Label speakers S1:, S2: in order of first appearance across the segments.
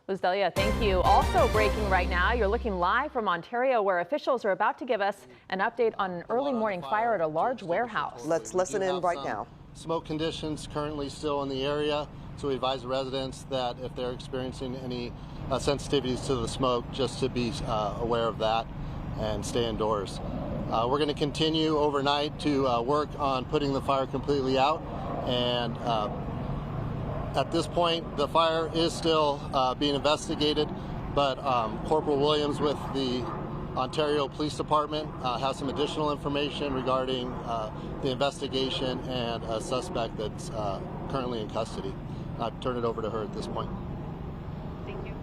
S1: Liz Delia, thank you. Also breaking right now, you're looking live from Ontario, where officials are about to give us an update on an early morning fire at a large warehouse.
S2: Let's listen in right now.
S3: Smoke conditions currently still in the area, so we advise the residents that if they're experiencing any sensitivities to the smoke, just to be aware of that and stay indoors. We're going to continue overnight to work on putting the fire completely out, and at this point, the fire is still being investigated, but Corporal Williams with the Ontario Police Department has some additional information regarding the investigation and a suspect that's currently in custody. I'll turn it over to her at this point.
S4: Thank you.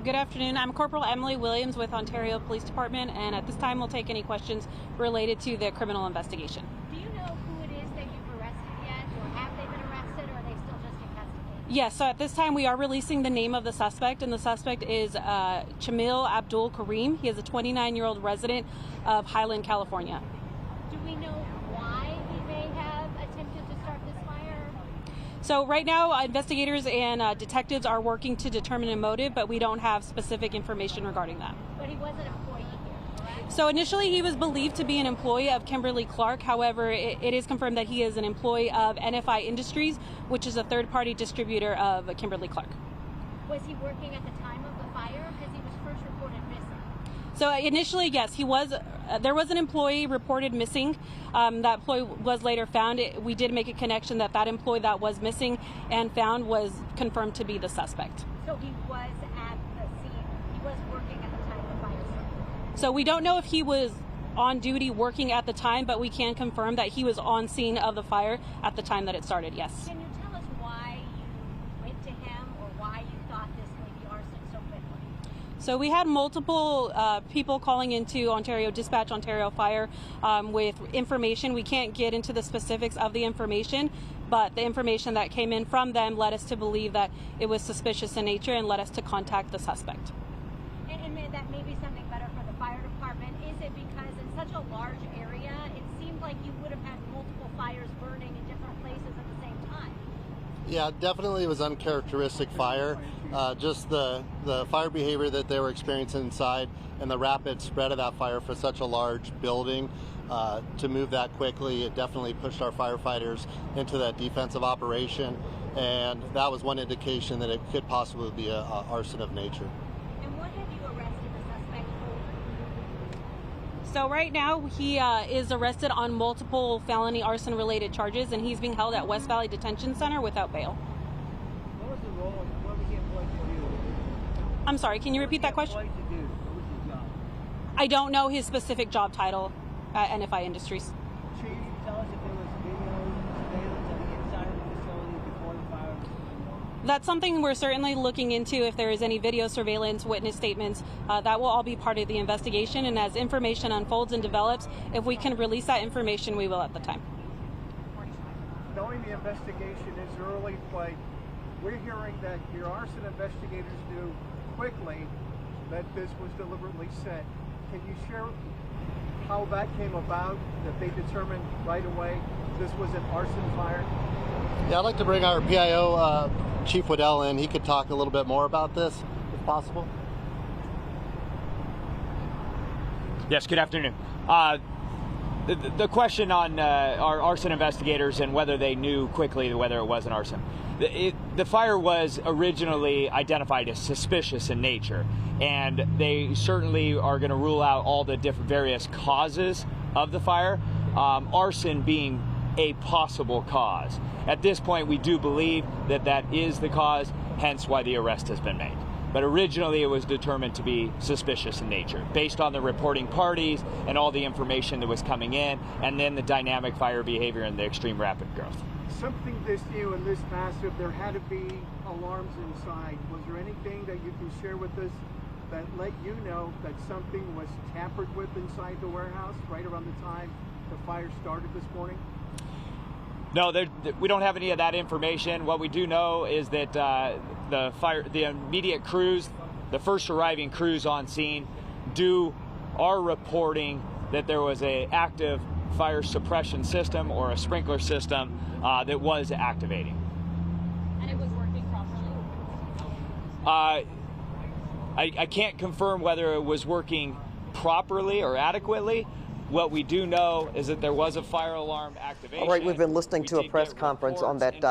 S4: Good afternoon. I'm Corporal Emily Williams with Ontario Police Department, and at this time we'll take any questions related to the criminal investigation.
S5: Do you know who it is that you've arrested yet, or have they been arrested, or are they still just in custody?
S4: Yes, so at this time we are releasing the name of the suspect, and the suspect is Chamil Abdul Kareem. He is a 29-year-old resident of Highland, California.
S5: Do we know why he may have attempted to start this fire?
S4: So right now, investigators and detectives are working to determine a motive, but we don't have specific information regarding that.
S5: But he was an employee here, correct?
S4: So initially he was believed to be an employee of Kimberly-Clark. However, it is confirmed that he is an employee of NFI Industries, which is a third-party distributor of Kimberly-Clark.
S5: Was he working at the time of the fire? Because he was first reported missing.
S4: So initially, yes, he was. There was an employee reported missing. That employee was later found. We did make a connection that that employee that was missing and found was confirmed to be the suspect.
S5: So he was at the scene. He was working at the time the fire started.
S4: So we don't know if he was on duty working at the time, but we can confirm that he was on scene of the fire at the time that it started, yes.
S5: Can you tell us why you went to him, or why you thought this may be arson so quickly?
S4: So we had multiple people calling into Ontario Dispatch Ontario Fire with information. We can't get into the specifics of the information, but the information that came in from them led us to believe that it was suspicious in nature and led us to contact the suspect.
S5: And that may be something better for the fire department. Is it because in such a large area, it seemed like you would have had multiple fires burning in different places at the same time?
S3: Yeah, definitely it was uncharacteristic fire. Just the fire behavior that they were experiencing inside and the rapid spread of that fire for such a large building. To move that quickly, it definitely pushed our firefighters into that defensive operation, and that was one indication that it could possibly be a arson of nature.
S5: And what have you arrested the suspect for?
S4: So right now he is arrested on multiple felony arson related charges, and he's being held at West Valley Detention Center without bail.
S6: What was the role? What was he employed to do?
S4: I'm sorry, can you repeat that question?
S6: What was he employed to do? What was his job?
S4: I don't know his specific job title at NFI Industries.
S6: Chief, tell us if there was video surveillance on the inside of the facility before the fire.
S4: That's something we're certainly looking into. If there is any video surveillance, witness statements, that will all be part of the investigation. And as information unfolds and develops, if we can release that information, we will at the time.
S7: Knowing the investigation is early, but we're hearing that your arson investigators knew quickly that this was deliberately set. Can you share how that came about, that they determined right away this was an arson fire?
S3: Yeah, I'd like to bring our PIO, Chief Waddell, in. He could talk a little bit more about this, if possible.
S8: Yes, good afternoon. The question on our arson investigators and whether they knew quickly whether it was an arson. The fire was originally identified as suspicious in nature, and they certainly are going to rule out all the different various causes of the fire, arson being a possible cause. At this point, we do believe that that is the cause, hence why the arrest has been made. But originally it was determined to be suspicious in nature, based on the reporting parties and all the information that was coming in, and then the dynamic fire behavior and the extreme rapid growth.
S7: Something this new and this massive, there had to be alarms inside. Was there anything that you can share with us that let you know that something was tampered with inside the warehouse right around the time the fire started this morning?
S8: No, we don't have any of that information. What we do know is that the immediate crews, the first arriving crews on scene, are reporting that there was an active fire suppression system or a sprinkler system that was activating.
S5: And it was working properly?
S8: I can't confirm whether it was working properly or adequately. What we do know is that there was a fire alarm activation.
S2: All right, we've been listening to a press conference on that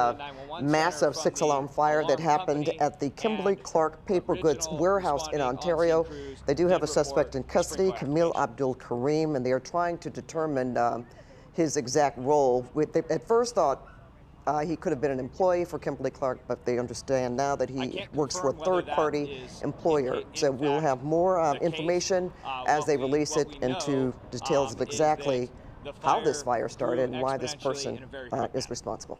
S2: massive 6-alarm fire that happened at the Kimberly-Clark paper goods warehouse in Ontario. They do have a suspect in custody, Camille Abdul Karim, and they are trying to determine his exact role. They at first thought he could have been an employee for Kimberly-Clark, but they understand now that he works for a third-party employer. So we'll have more information as they release it into details of exactly how this fire started and why this person is responsible.